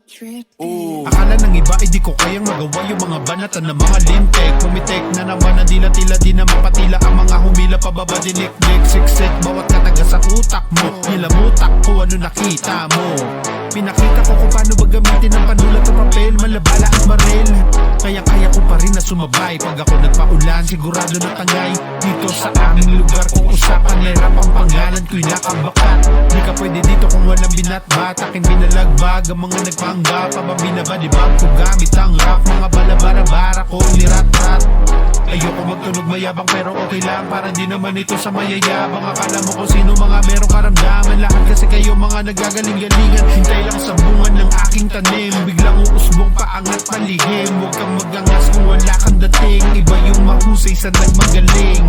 Akala ng iba di ko kayang magawa yung mga banatan ng mga lintek. Pumitek na naman na dila-tila di na mapatila ang mga humila pababa dinikdik. Siksik bawat kataga sa utak mo, nilamutak ko ano nakita mo. Pinakita ko kung paano ba gamitin ng panulat ng papel, malabala at baril. Kaya ko pa rin na sumabay. Pag ako nagpaulan sigurado na tangay. Dito sa aming lugar kung usapan ay rap ang pangalan ko'y nakabakat. Di ka pwede dito kung walang binatbat. Aking binalagbag ang mga nagpanggap. Pababinabadibag ko gamit ang rap. Mga balabara-bara ko nirat-rat. Ayoko magtunog mayabang pero okay lang. Para di naman ito sa mayayabang. Akala mo kung sino mga merong karamdaman. Lahat kasi kayo mga nagagaling-galingan. Hintay lang sa bunga ng aking tanim. Biglang uusbong paangat palihim. Huwag kang magangas kung wala kang dating. Iba yung mahusay sa nagmagaling.